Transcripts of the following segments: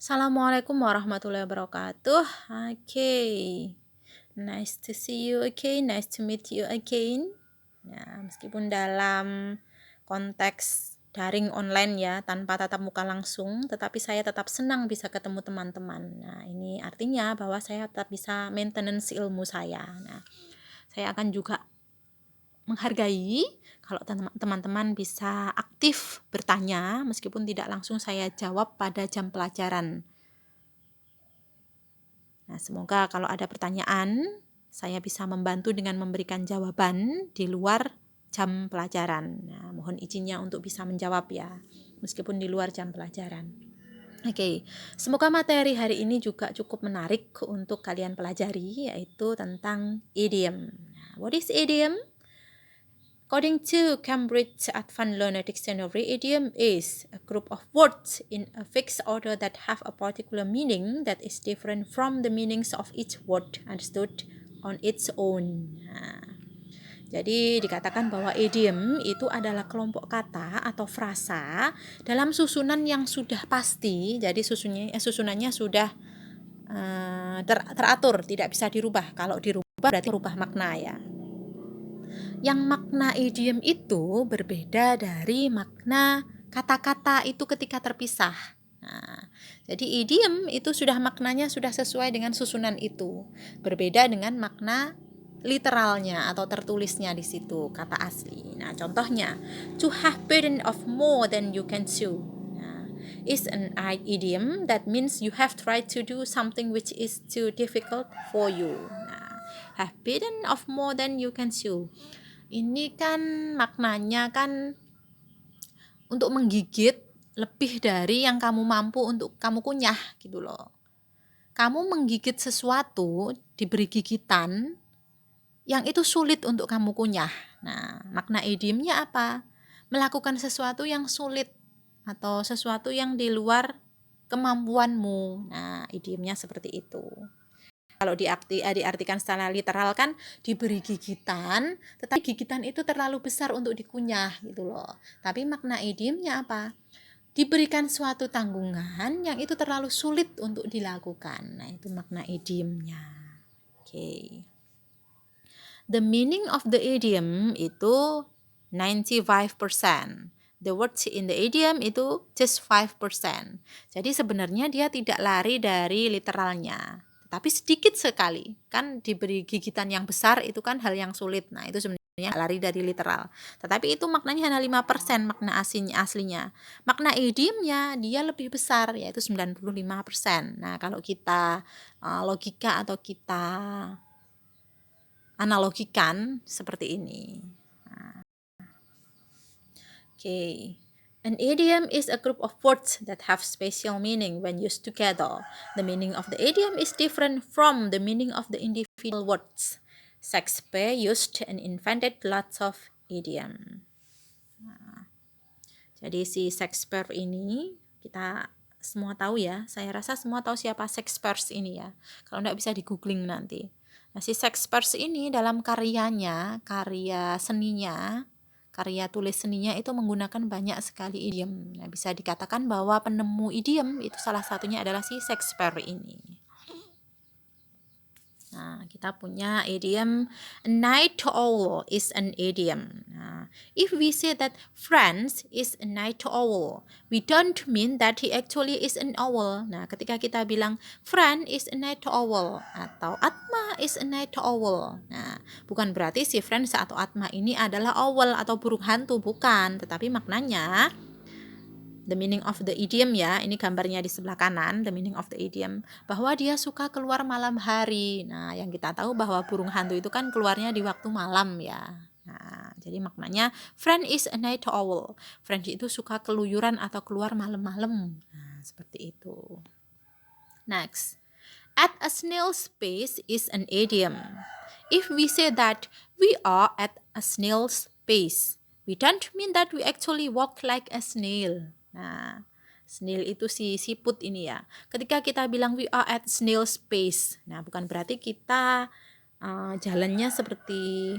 Assalamualaikum warahmatullahi wabarakatuh. Okay, nice to see you again, nice to meet you again. Ya, meskipun dalam konteks daring online ya, tanpa tatap muka langsung, tetapi saya tetap senang bisa ketemu teman-teman. Nah, ini artinya bahwa saya tetap bisa maintenance ilmu saya. Nah, saya akan juga menghargai kalau teman-teman bisa aktif bertanya meskipun tidak langsung saya jawab pada jam pelajaran. Nah, semoga kalau ada pertanyaan, saya bisa membantu dengan memberikan jawaban di luar jam pelajaran. Nah, mohon izinnya untuk bisa menjawab ya, meskipun di luar jam pelajaran. Oke, semoga materi hari ini juga cukup menarik untuk kalian pelajari, yaitu tentang idiom. Nah, what is idiom? According to Cambridge Advanced Learner Dictionary, idiom is a group of words in a fixed order that have a particular meaning that is different from the meanings of each word understood on its own. Nah, jadi dikatakan bahwa idiom itu adalah kelompok kata atau frasa dalam susunan yang sudah pasti. Jadi susunannya sudah teratur, tidak bisa dirubah. Kalau dirubah berarti merubah makna ya. Yang makna idiom itu berbeda dari makna kata-kata itu ketika terpisah. Nah, jadi idiom itu sudah maknanya sudah sesuai dengan susunan itu. Berbeda dengan makna literalnya atau tertulisnya di situ kata asli. Nah, contohnya, to have burden of more than you can chew. Nah, is an idiom that means you have tried to do something which is too difficult for you. Nah, have burden of more than you can chew. Ini kan maknanya kan untuk menggigit lebih dari yang kamu mampu untuk kamu kunyah gitu loh. Kamu menggigit sesuatu, diberi gigitan yang itu sulit untuk kamu kunyah. Nah, makna idiomnya apa? Melakukan sesuatu yang sulit atau sesuatu yang di luar kemampuanmu. Nah, idiomnya seperti itu. Kalau diartikan secara literal kan diberi gigitan, tetapi gigitan itu terlalu besar untuk dikunyah gitu loh. Tapi makna idiomnya apa? Diberikan suatu tanggungan yang itu terlalu sulit untuk dilakukan. Nah, itu makna idiomnya. Okay. The meaning of the idiom itu 95%. The words in the idiom itu just 5%. Jadi sebenarnya dia tidak lari dari literalnya. Tapi sedikit sekali. Kan diberi gigitan yang besar itu kan hal yang sulit. Nah, itu sebenarnya lari dari literal. Tetapi itu maknanya hanya 5% makna aslinya. Makna idiomnya dia lebih besar yaitu 95%. Nah, kalau kita logika atau kita analogikan seperti ini. Okay. An idiom is a group of words that have special meaning when used together. The meaning of the idiom is different from the meaning of the individual words. Shakespeare used and invented lots of idiom. Jadi si Shakespeare ini kita semua tahu ya. Saya rasa semua tahu siapa Shakespeare ini ya. Kalau enggak bisa di googling nanti. Nah, si Shakespeare ini dalam karyanya, karya seninya, karya tulis seninya itu menggunakan banyak sekali idiom. Nah, bisa dikatakan bahwa penemu idiom itu salah satunya adalah si Shakespeare ini. Nah, kita punya idiom a night owl is an idiom. Nah, if we say that Franz is a night owl, we don't mean that he actually is an owl. Nah, ketika kita bilang Franz is a night owl atau Atma is a night owl. Nah, bukan berarti si Franz atau Atma ini adalah owl atau burung hantu, bukan. Tetapi maknanya the meaning of the idiom ya, ini gambarnya di sebelah kanan, the meaning of the idiom, bahwa dia suka keluar malam hari. Nah, yang kita tahu bahwa burung hantu itu kan keluarnya di waktu malam ya. Nah, jadi maknanya friend is a night owl. Friend itu suka keluyuran atau keluar malam-malam. Nah, seperti itu. Next, at a snail's pace is an idiom. If we say that we are at a snail's pace, we don't mean that we actually walk like a snail. Nah, snail itu si siput ini ya. Ketika kita bilang we are at snail's pace, nah bukan berarti kita jalannya seperti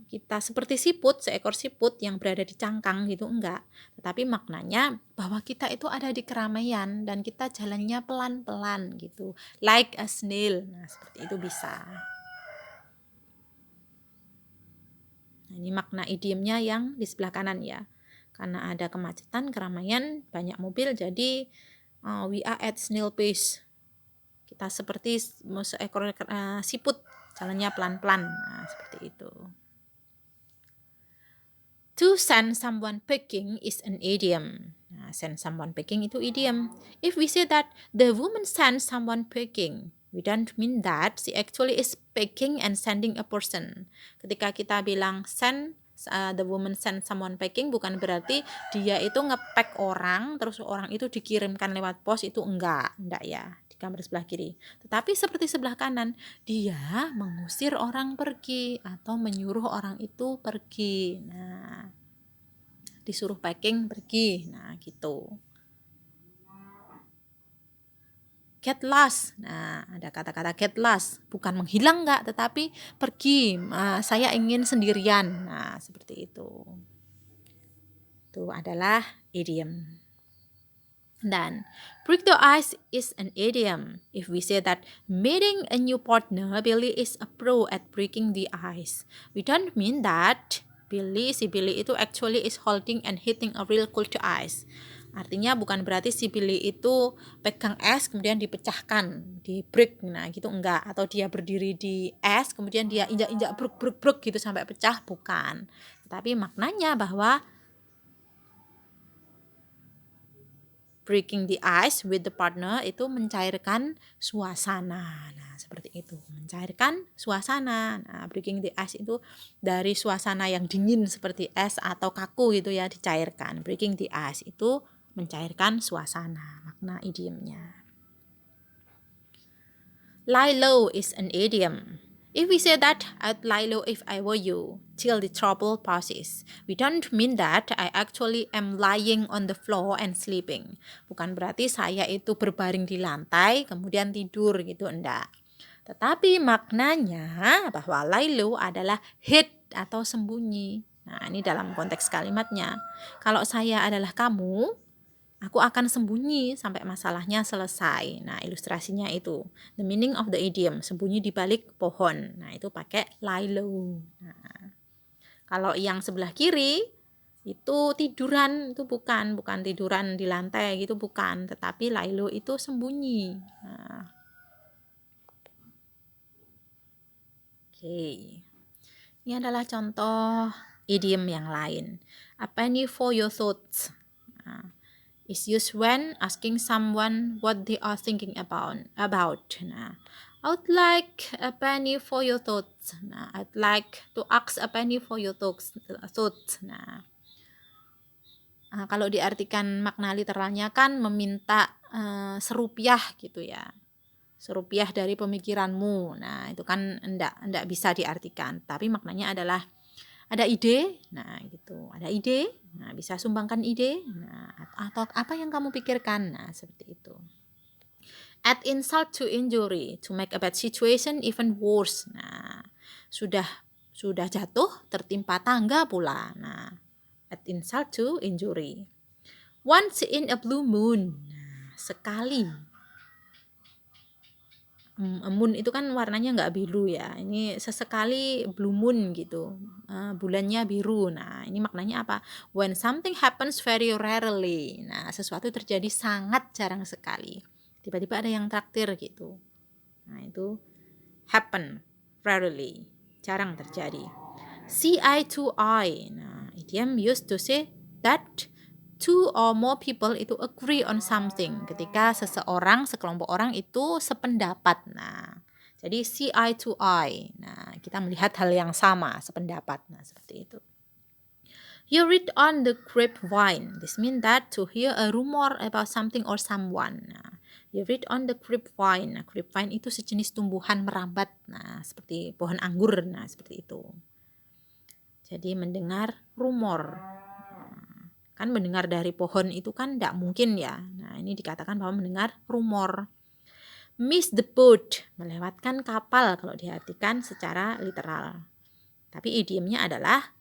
kita seperti siput, seekor siput yang berada di cangkang gitu, enggak. Tetapi maknanya bahwa kita itu ada di keramaian dan kita jalannya pelan-pelan gitu. Like a snail. Nah, seperti itu bisa. Nah, ini makna idiomnya yang di sebelah kanan ya. Karena ada kemacetan, keramaian, banyak mobil, jadi we are at snail pace. Kita seperti seekor siput, jalannya pelan-pelan. Nah, seperti itu. To send someone packing is an idiom. Nah, send someone packing itu idiom. If we say that the woman sends someone packing, we don't mean that she actually is packing and sending a person. Ketika kita bilang the woman send someone packing, bukan berarti dia itu ngepack orang, terus orang itu dikirimkan lewat pos, itu enggak ya. Di gambar sebelah kiri. Tetapi seperti sebelah kanan, dia mengusir orang pergi atau menyuruh orang itu pergi. Nah, disuruh packing pergi. Nah, gitu. Get lost. Nah, ada kata-kata get lost. Bukan menghilang enggak, tetapi pergi. Saya ingin sendirian. Nah, seperti itu. Itu adalah idiom. Dan break the ice is an idiom. If we say that meeting a new partner, Billy is a pro at breaking the ice. We don't mean that si Billy itu actually is holding and hitting a real cold ice. Artinya bukan berarti si Billy itu pegang es kemudian dipecahkan, di break, nah gitu enggak. Atau dia berdiri di es kemudian dia injak-injak bruk gitu sampai pecah, bukan. Tapi maknanya bahwa breaking the ice with the partner itu mencairkan suasana. Nah, seperti itu. Mencairkan suasana. Nah, breaking the ice itu dari suasana yang dingin seperti es atau kaku gitu ya, dicairkan. Breaking the ice itu mencairkan suasana. Makna idiomnya. Lie low is an idiom. If we say that I'd lie low if I were you, till the trouble passes, we don't mean that I actually am lying on the floor and sleeping. Bukan berarti saya itu berbaring di lantai kemudian tidur gitu, enggak. Tetapi maknanya bahwa lie low adalah hid atau sembunyi. Nah, ini dalam konteks kalimatnya. Kalau saya adalah kamu, aku akan sembunyi sampai masalahnya selesai. Nah, ilustrasinya itu. The meaning of the idiom, sembunyi di balik pohon. Nah, itu pakai lie low. Nah, kalau yang sebelah kiri, itu tiduran, itu bukan tiduran di lantai gitu, bukan. Tetapi lie low itu sembunyi. Nah. Oke. Ini adalah contoh idiom yang lain. A penny for your thoughts. Nah, is used when asking someone what they are thinking about. Nah, I would like a penny for your thoughts. Nah, I'd like to ask a penny for your thoughts. Nah, kalau diartikan makna literalnya kan meminta serupiah gitu ya. Serupiah dari pemikiranmu. Nah, itu kan enggak bisa diartikan. Tapi maknanya adalah ada ide, nah gitu. Ada ide, nah bisa sumbangkan ide, nah atau apa yang kamu pikirkan, nah seperti itu. Add insult to injury, to make a bad situation even worse. Nah, sudah jatuh, tertimpa tangga pula. Nah, add insult to injury. Once in a blue moon, nah, sekali. Moon itu kan warnanya nggak biru ya, ini sesekali blue moon gitu, bulannya biru. Nah, ini maknanya apa? When something happens very rarely. Nah, sesuatu terjadi sangat jarang sekali, tiba-tiba ada yang traktir gitu. Nah, itu happen rarely, jarang terjadi. See eye to eye. Nah, idiom used to say that two or more people itu agree on something. Ketika sekelompok orang itu sependapat. Nah, jadi see eye to eye. Nah, kita melihat hal yang sama, sependapat. Nah, seperti itu. You read on the grapevine. This means that to hear a rumor about something or someone. Nah, you read on the grapevine. Nah, grapevine itu sejenis tumbuhan merambat. Nah, seperti pohon anggur. Nah, seperti itu. Jadi mendengar rumor. Kan mendengar dari pohon itu kan tidak mungkin ya. Nah, ini dikatakan bahwa mendengar rumor. Miss the boat, melewatkan kapal kalau diartikan secara literal. Tapi idiomnya adalah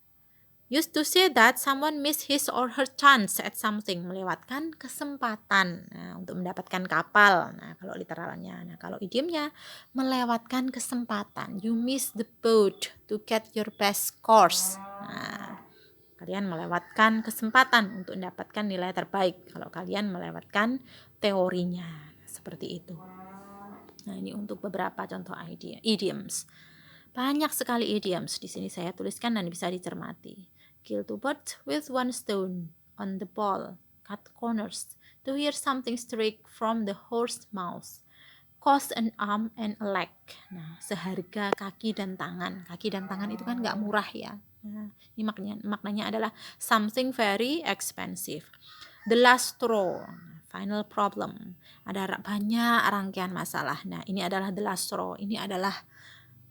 used to say that someone miss his or her chance at something, melewatkan kesempatan untuk mendapatkan kapal. Nah, kalau literalnya. Nah, kalau idiomnya melewatkan kesempatan. You miss the boat to get your best scores. Nah, kalian melewatkan kesempatan untuk mendapatkan nilai terbaik kalau kalian melewatkan teorinya. Seperti itu. Nah, ini untuk beberapa contoh idioms. Banyak sekali idioms di sini saya tuliskan dan bisa dicermati. Kill two birds with one stone, on the ball, cut corners, to hear something straight from the horse's mouth, cost an arm and a leg. Nah, seharga kaki dan tangan. Kaki dan tangan itu kan nggak murah ya. Nah, ini maknanya adalah something very expensive. The last straw, final problem. Ada banyak rangkaian masalah. Nah, ini adalah the last straw. Ini adalah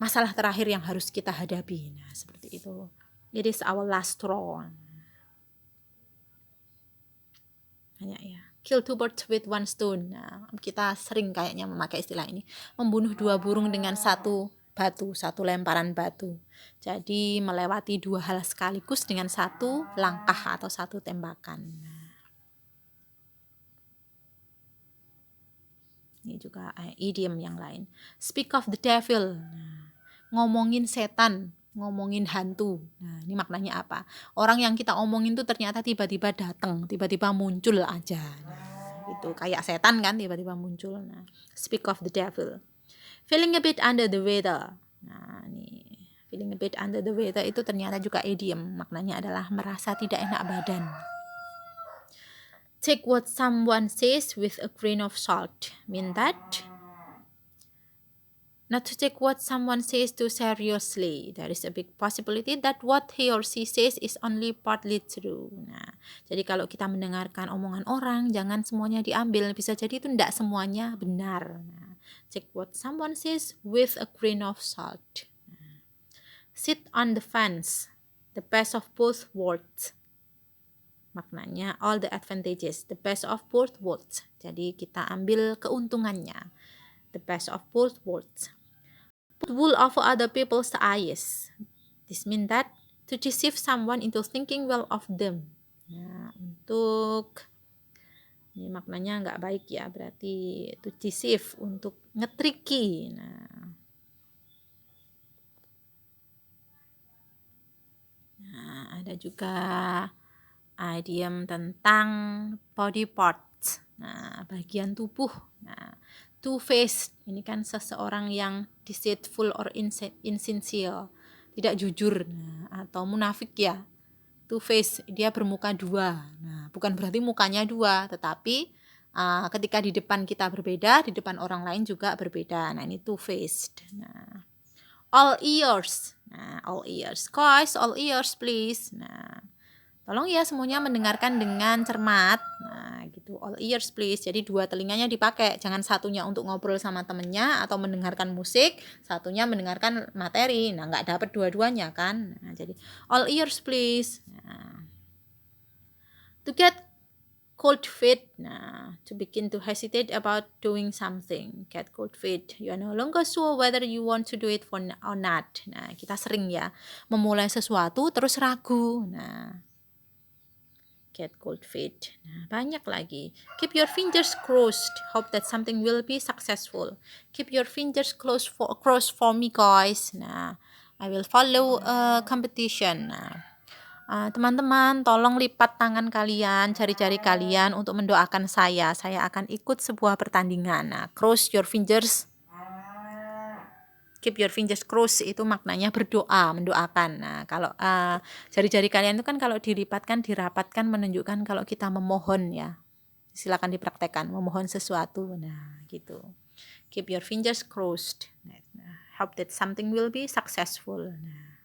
masalah terakhir yang harus kita hadapi. Nah, seperti itu. It is our last straw. Banyak ya. Kill two birds with one stone. Nah, kita sering kayaknya memakai istilah ini. Membunuh dua burung dengan satu batu, satu lemparan batu. Jadi melewati dua hal sekaligus dengan satu langkah atau satu tembakan. Ini juga idiom yang lain. Speak of the devil. Nah, ngomongin setan, ngomongin hantu. Nah, ini maknanya apa? Orang yang kita omongin tuh ternyata tiba-tiba datang, tiba-tiba muncul aja. Nah, itu kayak setan kan tiba-tiba muncul. Nah, speak of the devil. Feeling a bit under the weather. Nah, ini feeling a bit under the weather itu ternyata juga idiom. Maknanya adalah merasa tidak enak badan. Take what someone says with a grain of salt. Mean that not to take what someone says too seriously. There is a big possibility that what he or she says is only partly true. Nah, jadi kalau kita mendengarkan omongan orang, jangan semuanya diambil. Bisa jadi itu tidak semuanya benar. Nah, take what someone says with a grain of salt. Nah, sit on the fence. The best of both worlds. Maknanya all the advantages, the best of both worlds. Jadi kita ambil keuntungannya. The best of both worlds. Put wool over other people's eyes. This means that to deceive someone into thinking well of them. Nah, untuk ini maknanya nggak baik ya, berarti to deceive, untuk ngetriki. Nah, ada juga idiom tentang body parts. Nah, bagian tubuh. Nah, two-faced, ini kan seseorang yang deceitful or insincere, tidak jujur, atau munafik ya. Two-faced, dia bermuka dua. Nah, bukan berarti mukanya dua, tetapi ketika di depan kita berbeda, di depan orang lain juga berbeda. Nah, ini two-faced. Nah, all ears. Nah, all ears. Guys, all ears please. Nah, tolong ya semuanya mendengarkan dengan cermat. Nah, gitu. All ears please. Jadi dua telinganya dipakai. Jangan satunya untuk ngobrol sama temennya atau mendengarkan musik, satunya mendengarkan materi. Nah, nggak dapat dua-duanya kan. Nah, jadi all ears please. Nah, to get cold feet. Nah, to begin to hesitate about doing something. Get cold feet. You are no longer sure whether you want to do it or not. Nah, kita sering ya memulai sesuatu terus ragu. Nah, get cold feet. Nah, banyak lagi. Keep your fingers crossed. Hope that something will be successful. Keep your fingers crossed for me, guys. Nah, I will follow a competition. Nah, teman-teman, tolong lipat tangan kalian, jari-jari kalian untuk mendoakan saya. Saya akan ikut sebuah pertandingan. Nah, cross your fingers. Keep your fingers crossed itu maknanya berdoa, mendoakan. Nah, kalau jari-jari kalian itu kan kalau dilipatkan, dirapatkan menunjukkan kalau kita memohon ya. Silakan dipraktekkan, memohon sesuatu. Nah, gitu. Keep your fingers crossed. Hope that something will be successful. Nah.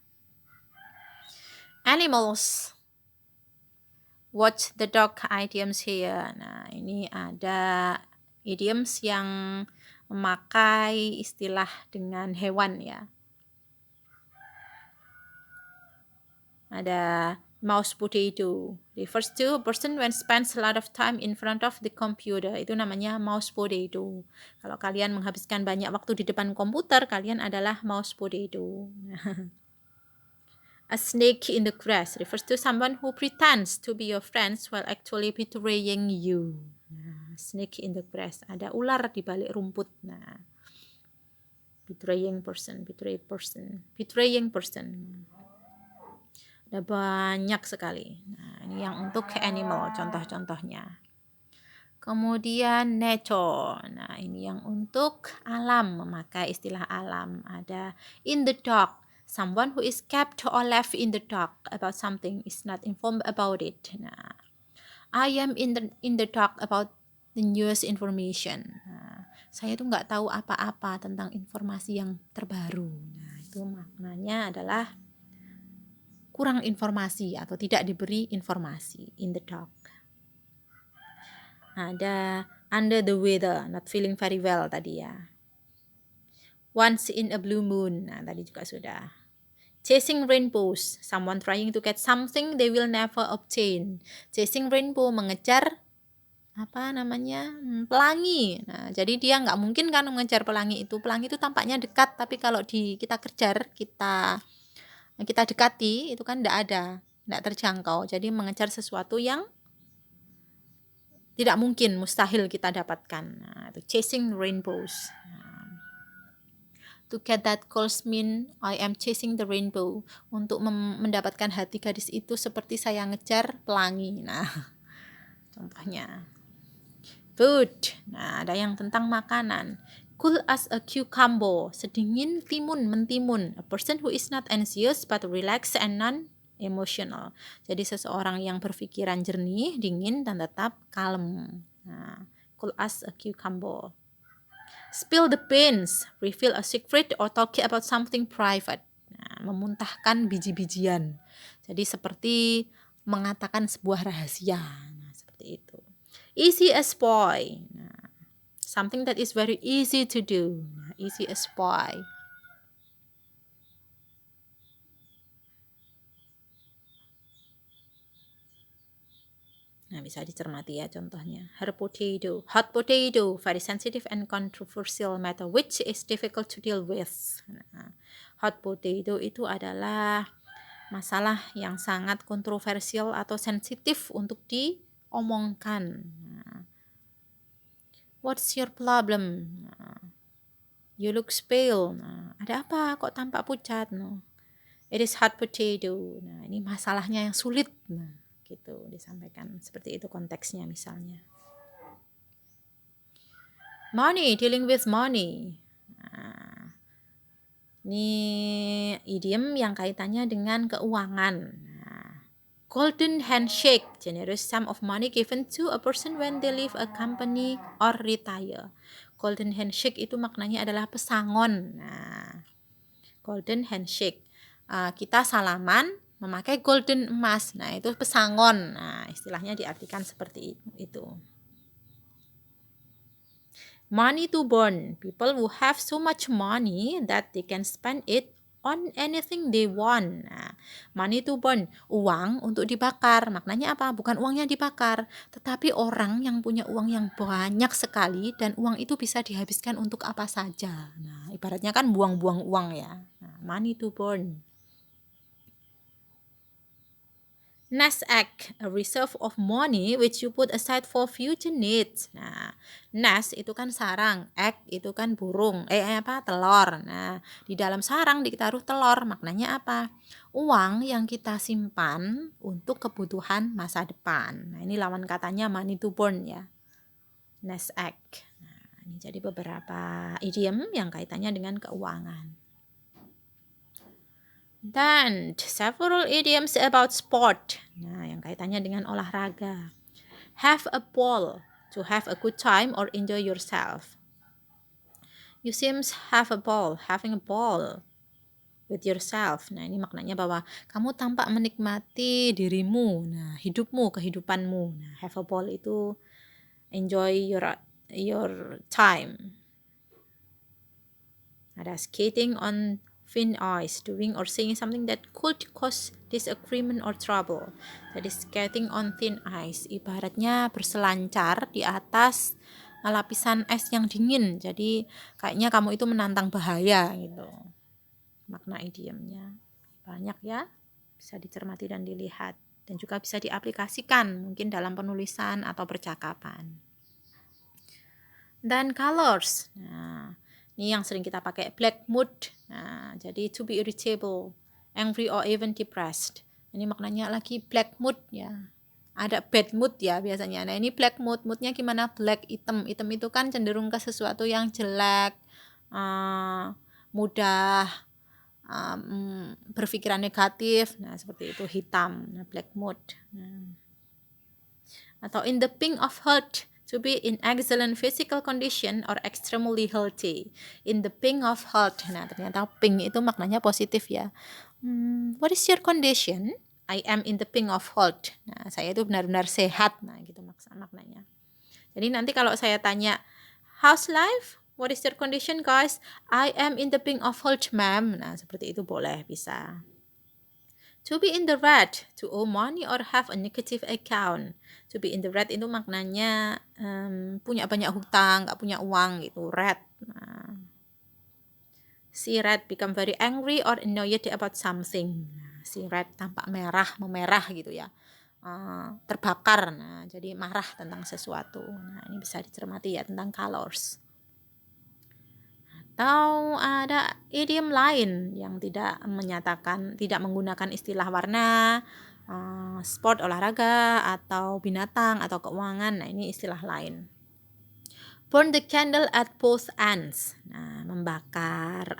Animals. Watch the dog idioms here. Nah, ini ada idioms yang memakai istilah dengan hewan ya. Ada mouse potato. Refers to a person when spends a lot of time in front of the computer. Itu namanya mouse potato. Kalau kalian menghabiskan banyak waktu di depan komputer, kalian adalah mouse potato. A snake in the grass refers to someone who pretends to be your friends while actually betraying you. Nah, snake in the grass, ada ular di balik rumput. Nah, betraying person. Ada banyak sekali. Nah, ini yang untuk animal, contoh-contohnya. Kemudian nature. Nah, ini yang untuk alam, memakai istilah alam. Ada in the dark. Someone who is kept or left in the dark about something is not informed about it. Nah, I am in the dark about the newest information. Nah, saya tuh nggak tahu apa-apa tentang informasi yang terbaru. Nah, itu maknanya adalah kurang informasi atau tidak diberi informasi, in the dark. Ada under the weather, not feeling very well tadi ya. Once in a blue moon, nah tadi juga sudah. Chasing rainbows, someone trying to get something they will never obtain. Chasing rainbow, mengejar pelangi. Nah, jadi dia nggak mungkin kan mengejar pelangi itu. Pelangi itu tampaknya dekat, tapi kalau kita kejar, kita dekati, itu kan nggak terjangkau. Jadi mengejar sesuatu yang tidak mungkin, mustahil kita dapatkan. Nah, itu chasing rainbows. To get that calls mean I am chasing the rainbow. Untuk mendapatkan hati gadis itu seperti saya ngejar pelangi. Nah, contohnya. Food. Nah, ada yang tentang makanan. Cool as a cucumber. Sedingin mentimun. A person who is not anxious but relaxed and non-emotional. Jadi seseorang yang berpikiran jernih, dingin, dan tetap kalem. Nah, cool as a cucumber. Spill the beans, reveal a secret or talk about something private. Nah, memuntahkan biji-bijian. Jadi seperti mengatakan sebuah rahasia. Nah, seperti itu. Easy as pie. Nah, something that is very easy to do. Nah, easy as pie. Nah, bisa dicermati ya contohnya. Hot potato, very sensitive and controversial matter which is difficult to deal with. Nah, hot potato itu adalah masalah yang sangat kontroversial atau sensitif untuk diomongkan. Nah, what's your problem? Nah, you look pale. Nah, ada apa kok tampak pucat? No. It is hot potato. Nah, ini masalahnya yang sulit. Nah, gitu disampaikan. Seperti itu konteksnya misalnya. Money, dealing with money. Nah, ini idiom yang kaitannya dengan keuangan. Nah, golden handshake, generous sum of money given to a person when they leave a company or retire. Golden handshake itu maknanya adalah pesangon. Nah, golden handshake. Kita salaman memakai golden emas. Nah, itu pesangon. Nah, istilahnya diartikan seperti itu. Money to burn. People who have so much money that they can spend it on anything they want. Nah, money to burn. Uang untuk dibakar. Maknanya apa? Bukan uangnya dibakar, tetapi orang yang punya uang yang banyak sekali dan uang itu bisa dihabiskan untuk apa saja. Nah, ibaratnya kan buang-buang uang ya. Nah, money to burn. Nest egg, a reserve of money which you put aside for future needs. Nah, nest itu kan sarang, egg itu kan burung, telur. Nah, di dalam sarang ditaruh telur, maknanya apa? Uang yang kita simpan untuk kebutuhan masa depan. Nah, ini lawan katanya money to burn ya. Nest egg. Nah, ini jadi beberapa idiom yang kaitannya dengan keuangan. Dan several idioms about sport. Nah, yang kaitannya dengan olahraga. Have a ball, to have a good time or enjoy yourself. You seems have a ball, having a ball with yourself. Nah, ini maknanya bahwa kamu tampak menikmati dirimu, nah, hidupmu, kehidupanmu. Nah, have a ball itu enjoy your time. Ada skating on thin ice, doing or saying something that could cause disagreement or trouble. Jadi skating on thin ice, ibaratnya berselancar di atas lapisan es yang dingin. Jadi kayaknya kamu itu menantang bahaya gitu. Makna idiomnya banyak ya. bisa dicermati dan dilihat, dan juga bisa diaplikasikan mungkin dalam penulisan atau percakapan. Dan colors, nah ini yang sering kita pakai, black mood. Nah, jadi to be irritable, angry or even depressed. Ini maknanya lagi black mood ya. Ada bad mood ya biasanya. Nah, ini black mood. Moodnya gimana? Black, hitam. Hitam itu kan cenderung ke sesuatu yang jelek, mudah berpikiran negatif. Nah, seperti itu hitam. Nah, black mood. Nah. Atau in the pink of health, to be in excellent physical condition or extremely healthy. In the pink of health. Nah, ternyata pink itu maknanya positif ya. What is your condition? I am in the pink of health. Nah, saya itu benar-benar sehat. Nah, gitu maknanya. Jadi nanti kalau saya tanya, how's life? What is your condition, guys? I am in the pink of health, ma'am. Nah, seperti itu boleh, bisa. To be in the red, to owe money or have a negative account. To be in the red itu maknanya punya banyak hutang, nggak punya uang gitu, red. Nah, si red become very angry or annoyed about something. Nah, si red tampak memerah gitu ya, terbakar. Nah, jadi marah tentang sesuatu. Nah, ini bisa dicermati ya tentang colors. Atau ada idiom lain yang tidak menggunakan istilah warna, sport, olahraga, atau binatang, atau keuangan. Nah, ini istilah lain. Burn the candle at both ends. Nah, membakar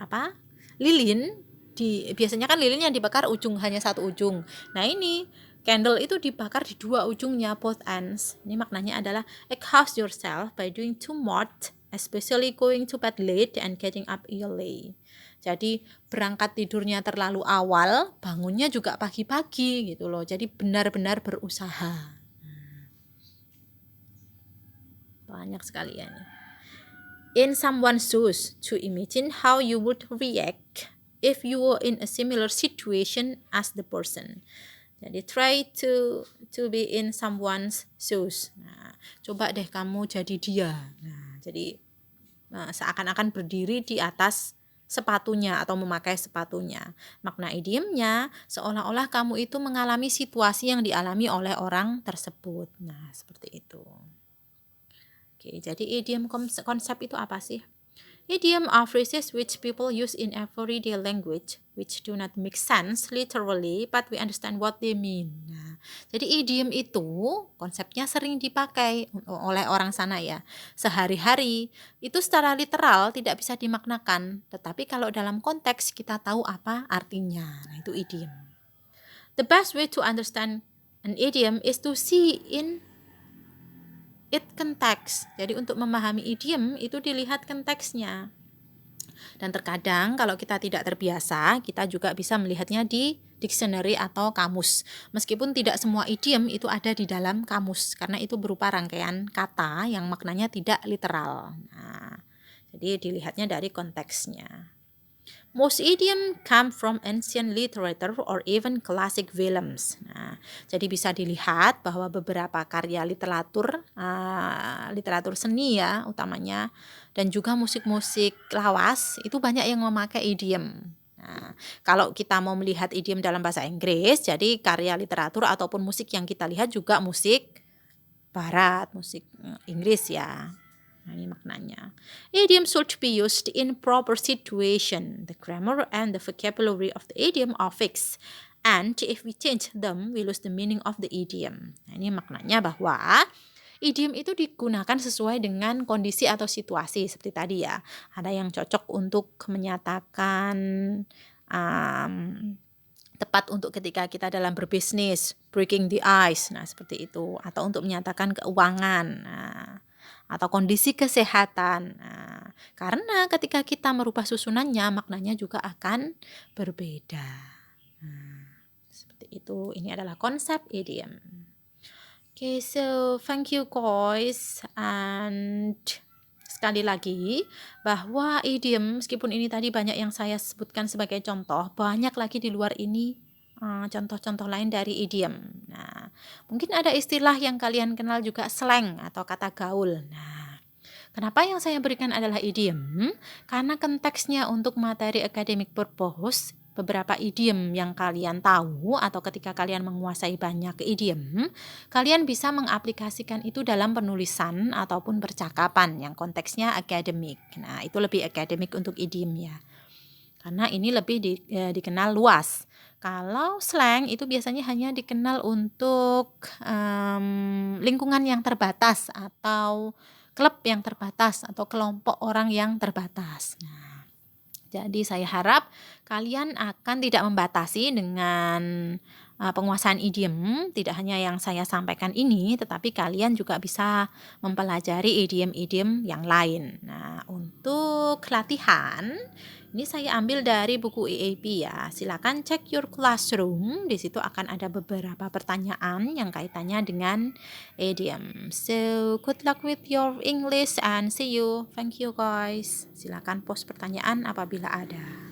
lilin. Biasanya kan lilin yang dibakar hanya satu ujung. Nah, ini candle itu dibakar di dua ujungnya, both ends. Ini maknanya adalah exhaust yourself by doing too much, especially going to bed late and getting up early. Jadi berangkat tidurnya terlalu awal, bangunnya juga pagi-pagi gitu loh. Jadi benar-benar berusaha. Banyak sekali ya. In someone's shoes, to imagine how you would react if you were in a similar situation as the person. Jadi try to be in someone's shoes. Nah, coba deh kamu jadi dia. Nah, jadi seakan-akan berdiri di atas sepatunya atau memakai sepatunya. Makna idiomnya seolah-olah kamu itu mengalami situasi yang dialami oleh orang tersebut. Nah, seperti itu. Oke, jadi idiom konsep itu apa sih? Idiom are phrases which people use in everyday language, which do not make sense literally, but we understand what they mean. Nah, jadi idiom itu konsepnya sering dipakai oleh orang sana ya. Sehari-hari itu secara literal tidak bisa dimaknakan, tetapi kalau dalam konteks kita tahu apa artinya. Nah, itu idiom. The best way to understand an idiom is to see in it context. Jadi untuk memahami idiom itu dilihat konteksnya. Dan terkadang kalau kita tidak terbiasa, kita juga bisa melihatnya di dictionary atau kamus. Meskipun tidak semua idiom itu ada di dalam kamus, karena itu berupa rangkaian kata yang maknanya tidak literal. Nah, jadi dilihatnya dari konteksnya. Most idiom come from ancient literature or even classic films. Nah, jadi bisa dilihat bahwa beberapa karya literatur seni ya utamanya, dan juga musik-musik lawas itu banyak yang memakai idiom. Nah, kalau kita mau melihat idiom dalam bahasa Inggris, jadi karya literatur ataupun musik yang kita lihat juga musik barat, musik Inggris ya. Nah, ini maknanya. Idiom should be used in proper situation. The grammar and the vocabulary of the idiom are fixed. And if we change them, we lose the meaning of the idiom. Nah, ini maknanya bahwa idiom itu digunakan sesuai dengan kondisi atau situasi. Seperti tadi ya, ada yang cocok untuk menyatakan tepat untuk ketika kita dalam berbisnis, breaking the ice, nah seperti itu. Atau untuk menyatakan keuangan, atau kondisi kesehatan. Nah, karena ketika kita merubah susunannya, maknanya juga akan berbeda. Nah, seperti itu. Ini adalah konsep idiom. Okay, so thank you guys. And sekali lagi bahwa idiom, meskipun ini tadi banyak yang saya sebutkan sebagai contoh, banyak lagi di luar ini contoh-contoh lain dari idiom. Nah, mungkin ada istilah yang kalian kenal juga, slang atau kata gaul. Nah, kenapa yang saya berikan adalah idiom? Karena konteksnya untuk materi academic purpose beberapa idiom yang kalian tahu atau ketika kalian menguasai banyak idiom, kalian bisa mengaplikasikan itu dalam penulisan ataupun percakapan yang konteksnya akademik. Nah, itu lebih akademik untuk idiom ya. Karena ini lebih dikenal luas. Kalau slang itu biasanya hanya dikenal untuk lingkungan yang terbatas atau klub yang terbatas atau kelompok orang yang terbatas. Nah, jadi saya harap kalian akan tidak membatasi dengan penguasaan idiom, tidak hanya yang saya sampaikan ini, tetapi kalian juga bisa mempelajari idiom-idiom yang lain. Nah, untuk latihan, ini saya ambil dari buku EAP ya. Silakan cek your classroom. Di situ akan ada beberapa pertanyaan yang kaitannya dengan idiom. So, good luck with your English and see you. Thank you guys. Silakan post pertanyaan apabila ada.